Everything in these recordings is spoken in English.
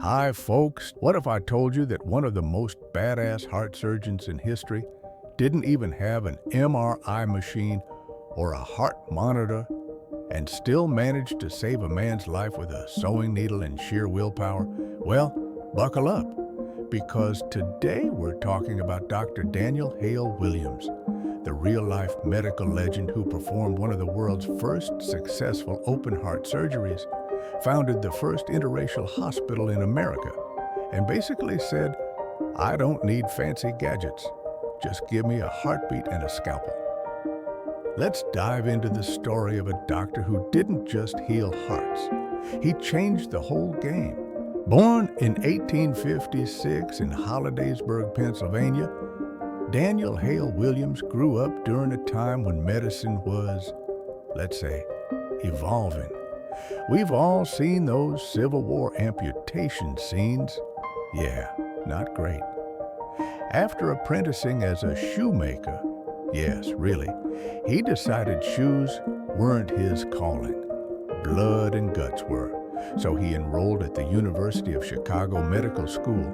Hi, folks. What if I told you that one of the most badass heart surgeons in history didn't even have an MRI machine or a heart monitor and still managed to save a man's life with a sewing needle and sheer willpower? Well, buckle up, because today we're talking about Dr. Daniel Hale Williams, the real-life medical legend who performed one of the world's first successful open-heart surgeries, founded the first interracial hospital in America, and basically said, "I don't need fancy gadgets. Just give me a heartbeat and a scalpel." Let's dive into the story of a doctor who didn't just heal hearts. He changed the whole game. Born in 1856 in Hollidaysburg, Pennsylvania, Daniel Hale Williams grew up during a time when medicine was, let's say, evolving. We've all seen those Civil War amputation scenes. Yeah, not great. After apprenticing as a shoemaker, yes, really, he decided shoes weren't his calling. Blood and guts were. So he enrolled at the University of Chicago Medical School,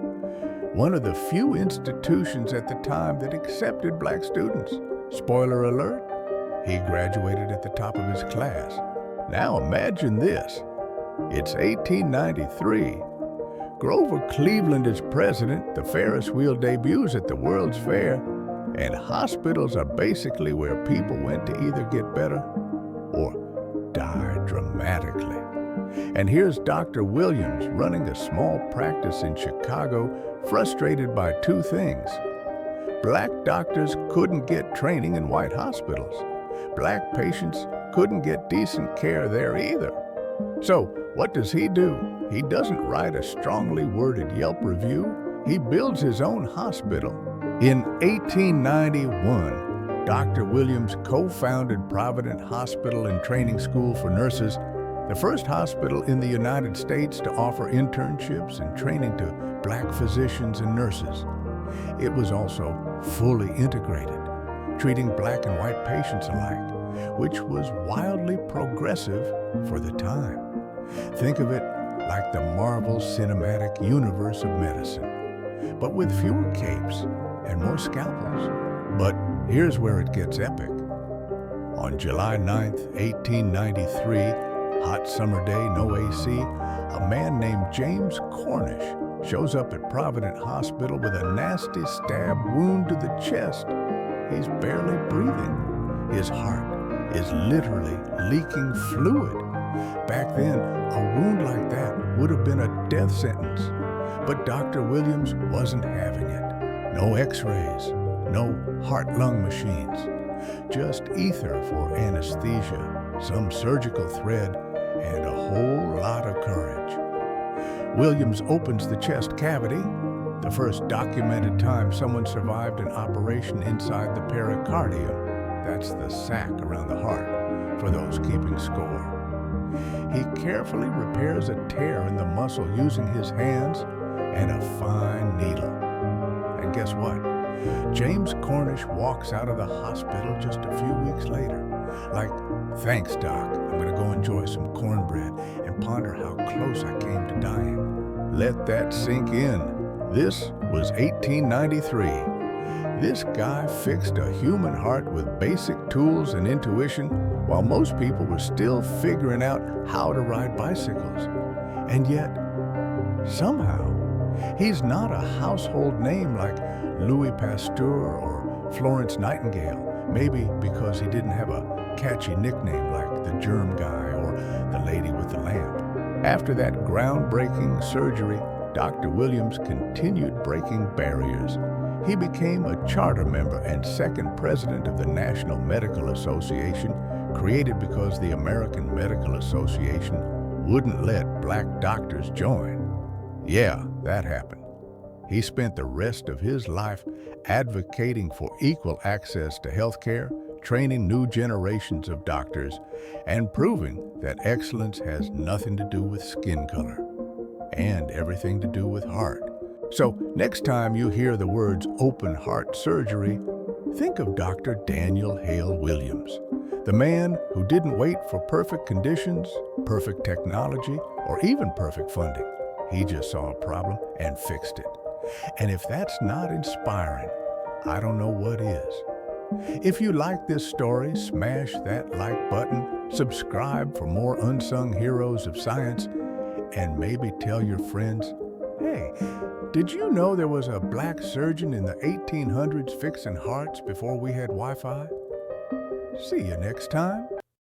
one of the few institutions at the time that accepted black students. Spoiler alert, he graduated at the top of his class. Now imagine this. It's 1893. Grover Cleveland is president, the Ferris wheel debuts at the World's Fair, and hospitals are basically where people went to either get better or die dramatically. And here's Dr. Williams running a small practice in Chicago, frustrated by two things. Black doctors couldn't get training in white hospitals. Black patients couldn't get decent care there either. So what does he do? He doesn't write a strongly worded Yelp review. He builds his own hospital. In 1891, Dr. Williams co-founded Provident Hospital and Training School for Nurses, the first hospital in the United States to offer internships and training to black physicians and nurses. It was also fully integrated, treating black and white patients alike, which was wildly progressive for the time. Think of it like the Marvel Cinematic Universe of medicine, but with fewer capes and more scalpels. But here's where it gets epic. On July 9th, 1893, hot summer day, no AC, a man named James Cornish shows up at Provident Hospital with a nasty stab wound to the chest. He's barely breathing. His heart is literally leaking fluid. Back then, a wound like that would have been a death sentence. But Dr. Williams wasn't having it. No x-rays, no heart-lung machines, just ether for anesthesia, some surgical thread, and a whole lot of courage. Williams opens the chest cavity, the first documented time someone survived an operation inside the pericardium. That's the sac around the heart, for those keeping score. He carefully repairs a tear in the muscle using his hands and a fine needle. And guess what? James Cornish walks out of the hospital just a few weeks later. Like, "Thanks, Doc. I'm gonna go enjoy some cornbread and ponder how close I came to dying." Let that sink in. This was 1893. This guy fixed a human heart with basic tools and intuition, while most people were still figuring out how to ride bicycles. And yet, somehow, he's not a household name like Louis Pasteur or Florence Nightingale, maybe because he didn't have a catchy nickname like the Germ Guy or the Lady with the Lamp. After that groundbreaking surgery, Dr. Williams continued breaking barriers. He became a charter member and second president of the National Medical Association, created because the American Medical Association wouldn't let black doctors join. Yeah, that happened. He spent the rest of his life advocating for equal access to health care, training new generations of doctors, and proving that excellence has nothing to do with skin color and everything to do with heart. So next time you hear the words open heart surgery, think of Dr. Daniel Hale Williams, the man who didn't wait for perfect conditions, perfect technology, or even perfect funding. He just saw a problem and fixed it. And if that's not inspiring, I don't know what is. If you like this story, smash that like button, subscribe for more unsung heroes of science, and maybe tell your friends, hey, did you know there was a black surgeon in the 1800s fixing hearts before we had Wi-Fi? See you next time.